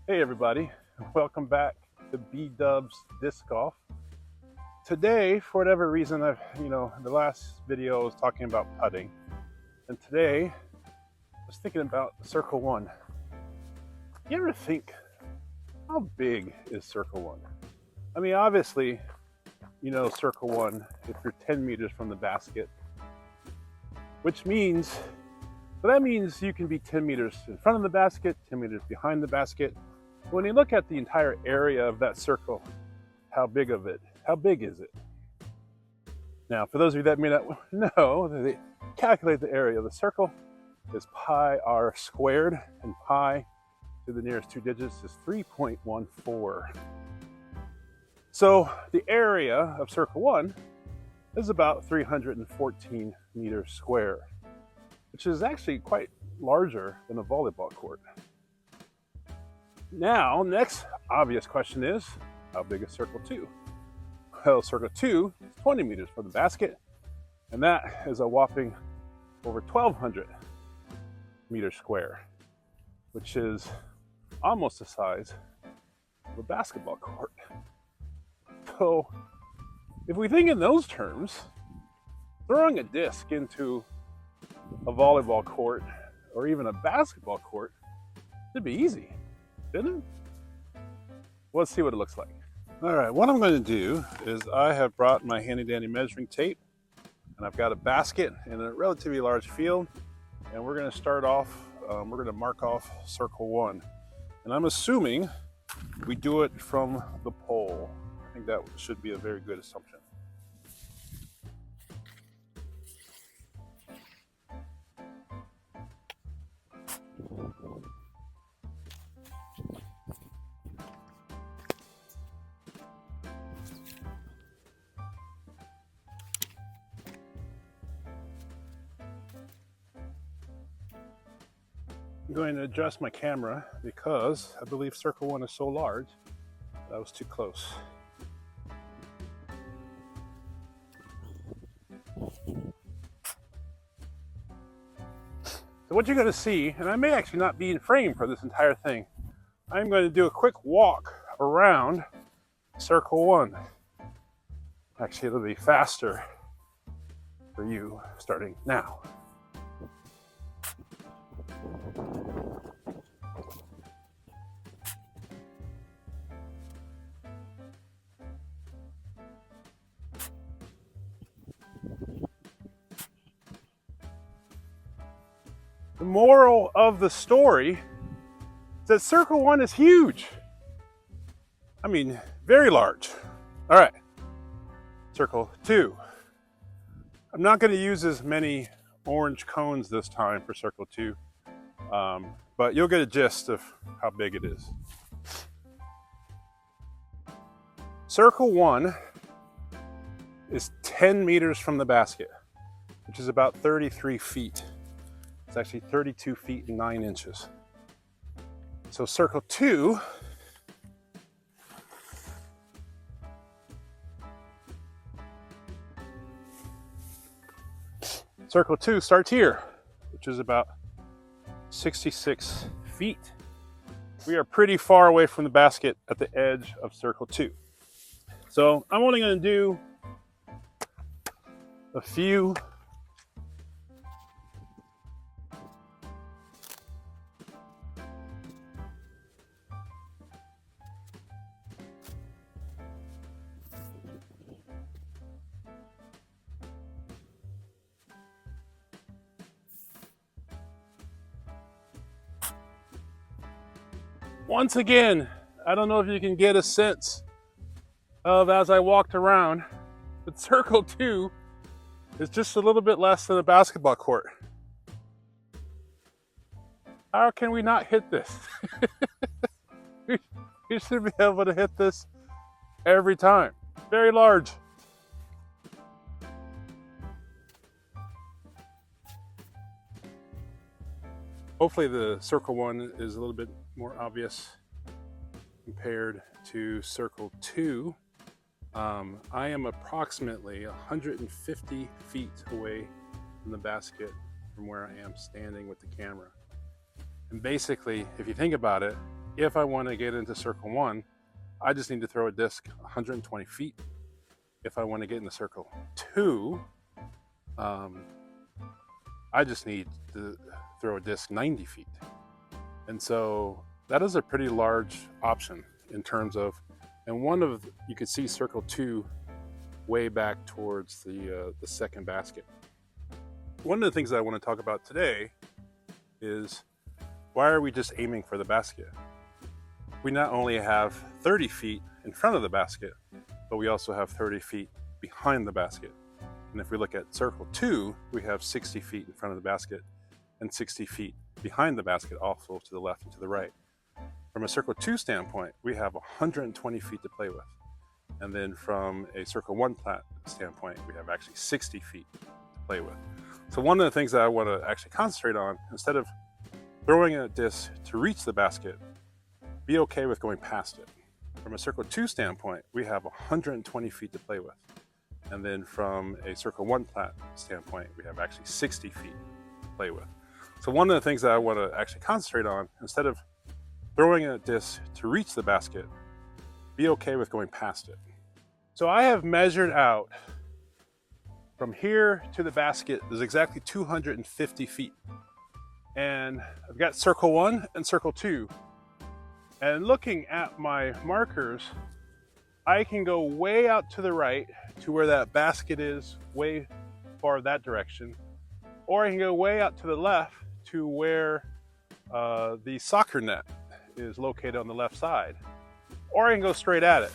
Hey everybody, welcome back to B-Dubs Disc Golf. Today, for whatever reason, the last video I was talking about putting, and today I was thinking about Circle 1. You ever think, how big is Circle 1? I mean, obviously, Circle 1, if you're 10 meters from the basket, that means you can be 10 meters in front of the basket, 10 meters behind the basket. When you look at the entire area of that circle, how big is it? Now, for those of you that may not know, they calculate the area of the circle is pi r squared, and pi to the nearest two digits is 3.14. So the area of Circle 1 is about 314 meters square, which is actually quite larger than a volleyball court. Now, next obvious question is, how big is Circle 2? Well, Circle 2 is 20 meters from the basket, and that is a whopping over 1,200 meters square, which is almost the size of a basketball court. So, if we think in those terms, throwing a disc into a volleyball court or even a basketball court should be easy, shouldn't it? Let's see what it looks like. All right, what I'm going to do is I have brought my handy dandy measuring tape, and I've got a basket in a relatively large field, and we're going to start off, we're going to mark off Circle 1. And I'm assuming we do it from the pole. I think that should be a very good assumption. I'm going to adjust my camera because I believe Circle 1 is so large that I was too close. So what you're going to see, and I may actually not be in frame for this entire thing, I'm going to do a quick walk around Circle 1. Actually, it'll be faster for you starting now. The moral of the story is that Circle 1 is huge. I mean, very large. All right, Circle 2. I'm not going to use as many orange cones this time for Circle 2, but you'll get a gist of how big it is. Circle 1 is 10 meters from the basket, which is about 33 feet. It's actually 32 feet and 9 inches. So Circle 2 starts here, which is about 66 feet. We are pretty far away from the basket at the edge of Circle 2. So I'm only going to do a few Once again, I don't know if you can get a sense of as I walked around, but Circle 2 is just a little bit less than a basketball court. How can we not hit this? We should be able to hit this every time. Very large. Hopefully the Circle 1 is a little bit more obvious compared to Circle 2. I am approximately 150 feet away from the basket from where I am standing with the camera. And basically, if you think about it, if I want to get into circle 1, I just need to throw a disc 120 feet. If I want to get into circle 2, I just need to throw a disc 90 feet. And so that is a pretty large option in terms of, and you could see circle 2 way back towards the second basket. One of the things that I want to talk about today is, why are we just aiming for the basket? We not only have 30 feet in front of the basket, but we also have 30 feet behind the basket. And if we look at circle 2, we have 60 feet in front of the basket and 60 feet behind the basket, also to the left and to the right. From a circle 2 standpoint, we have 120 feet to play with. And then from a circle 1 standpoint, we have actually 60 feet to play with. So one of the things that I want to actually concentrate on, instead of throwing a disc to reach the basket, be okay with going past it. From a circle 2 standpoint, we have 120 feet to play with. And then from a circle 1 standpoint, we have actually 60 feet to play with. So one of the things that I want to actually concentrate on, instead of throwing a disc to reach the basket, be okay with going past it. So I have measured out from here to the basket is exactly 250 feet. And I've got circle 1 and circle 2. And looking at my markers, I can go way out to the right to where that basket is, way far that direction. Or I can go way out to the left to where the soccer net is located on the left side. Or I can go straight at it.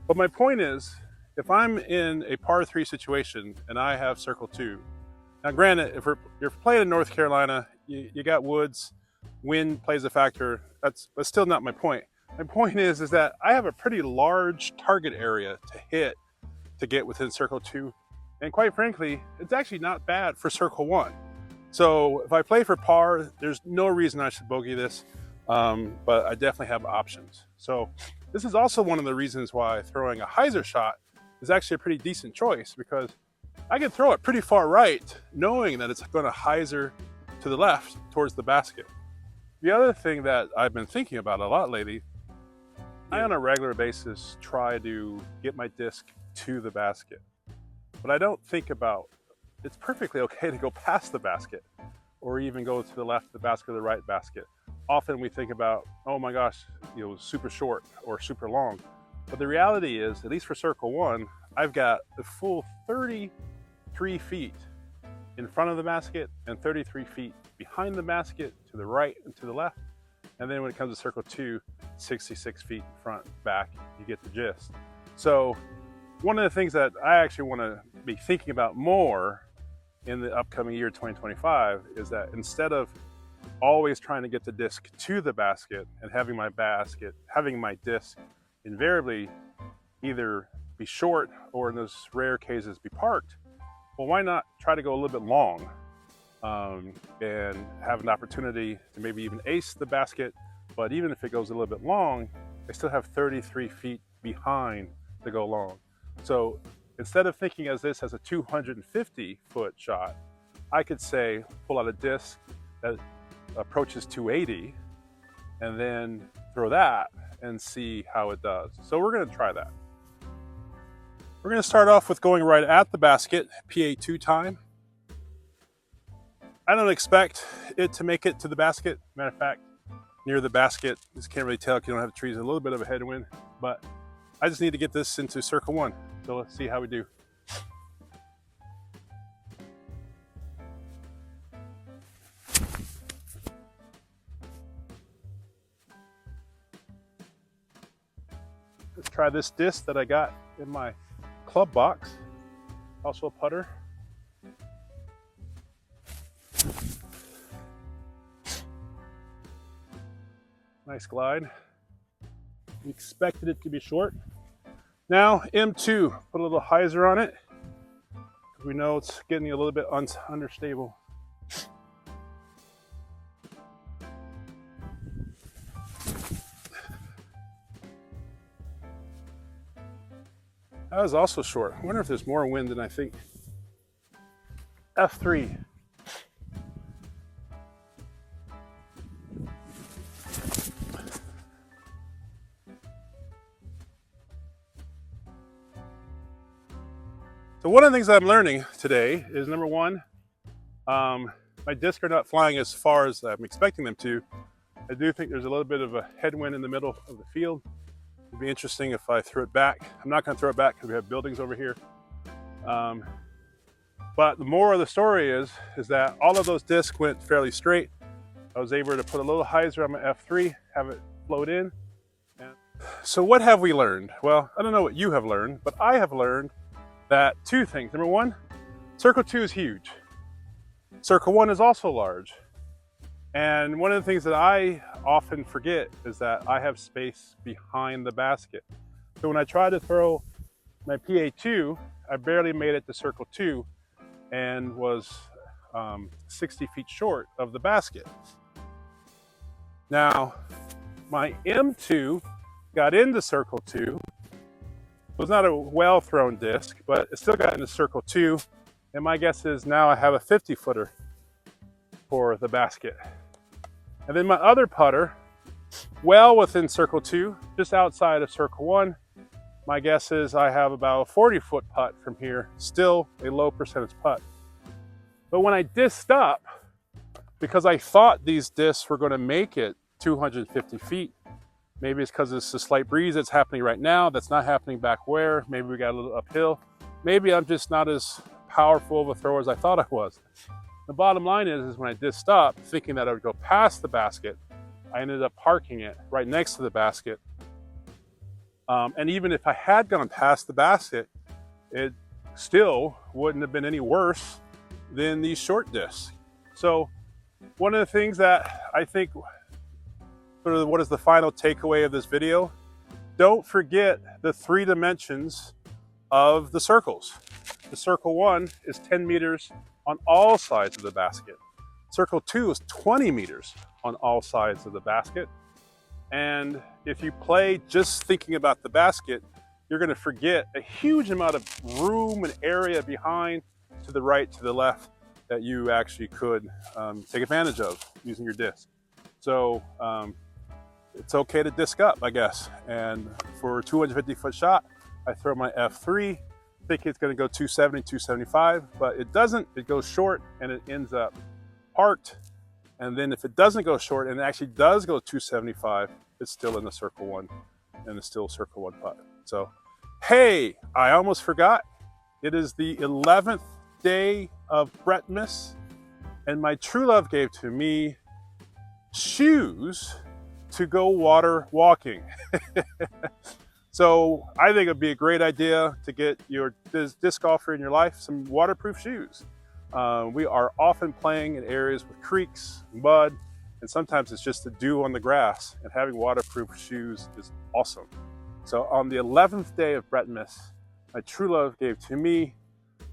But my point is, if I'm in a par 3 situation and I have circle 2, now granted, if you're playing in North Carolina, you got woods, wind plays a factor, that's still not my point. My point is that I have a pretty large target area to hit to get within circle 2. And quite frankly, it's actually not bad for circle 1. So if I play for par, there's no reason I should bogey this, but I definitely have options. So this is also one of the reasons why throwing a hyzer shot is actually a pretty decent choice, because I can throw it pretty far right, knowing that it's going to hyzer to the left towards the basket. The other thing that I've been thinking about a lot lately, I on a regular basis try to get my disc to the basket, but I don't think about, it's perfectly okay to go past the basket or even go to the left of the basket or the right basket. Often we think about, oh my gosh, super short or super long. But the reality is, at least for circle 1, I've got a full 33 feet in front of the basket and 33 feet behind the basket, to the right and to the left. And then when it comes to circle 2, 66 feet front, back, you get the gist. So one of the things that I actually want to be thinking about more in the upcoming year 2025 is that instead of always trying to get the disc to the basket and having my disc invariably either be short or, in those rare cases, be parked, well, why not try to go a little bit long and have an opportunity to maybe even ace the basket? But even if it goes a little bit long, I still have 33 feet behind to go long. So instead of thinking as this as a 250-foot shot, I could say pull out a disc that approaches 280 and then throw that and see how it does. So we're going to try that. We're going to start off with going right at the basket, PA2 time. I don't expect it to make it to the basket. Matter of fact, near the basket, just can't really tell if you don't have trees, a little bit of a headwind, but I just need to get this into circle 1. So let's see how we do. Let's try this disc that I got in my club box, also a putter. Nice glide. We expected it to be short. Now M2, put a little hyzer on it, because we know it's getting a little bit understable. That was also short. I wonder if there's more wind than I think. F3. So one of the things I'm learning today is, number one, my discs are not flying as far as I'm expecting them to. I do think there's a little bit of a headwind in the middle of the field. It'd be interesting if I threw it back. I'm not going to throw it back because we have buildings over here. But the moral of the story is that all of those discs went fairly straight. I was able to put a little hyzer on my F3, have it float in. So what have we learned? Well, I don't know what you have learned, but I have learned that two things. Number one, circle 2 is huge. Circle 1 is also large. And one of the things that I often forget is that I have space behind the basket. So when I try to throw my PA2, I barely made it to circle 2 and was 60 feet short of the basket. Now, my M2 got into circle 2. It was not a well-thrown disc, but it still got into circle 2. And my guess is now I have a 50-footer for the basket. And then my other putter, well within circle 2, just outside of circle 1, my guess is I have about a 40-foot putt from here, still a low percentage putt. But when I disced up, because I thought these discs were going to make it 250 feet, maybe it's because it's a slight breeze that's happening right now, that's not happening back where, maybe we got a little uphill, maybe I'm just not as powerful of a thrower as I thought I was. The bottom line is when I disced up, thinking that I would go past the basket, I ended up parking it right next to the basket. And even if I had gone past the basket, it still wouldn't have been any worse than these short discs. So one of the things that I think, sort of what is the final takeaway of this video, don't forget the 3 dimensions of the circles. The circle 1 is 10 meters on all sides of the basket. Circle 2 is 20 meters on all sides of the basket. And if you play just thinking about the basket, you're going to forget a huge amount of room and area behind, to the right, to the left, that you actually could take advantage of using your disc. So it's okay to disc up, I guess. And for a 250-foot shot, I throw my F3, think it's going to go 270, 275, but it doesn't. It goes short and it ends up parked. And then if it doesn't go short and it actually does go 275, it's still in the circle 1 and it's still circle 1 putt. So, hey, I almost forgot. It is the 11th day of Brettmas, and my true love gave to me shoes to go water walking. So I think it'd be a great idea to get your disc golfer in your life some waterproof shoes. We are often playing in areas with creeks, mud, and sometimes it's just the dew on the grass, and having waterproof shoes is awesome. So on the 11th day of Brettmas, my true love gave to me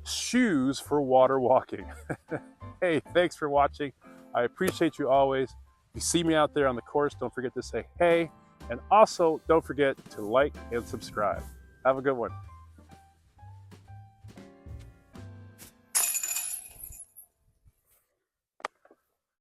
shoes for water walking. Hey, thanks for watching. I appreciate you always. If you see me out there on the course, don't forget to say hey, and also don't forget to like and subscribe. Have a good one.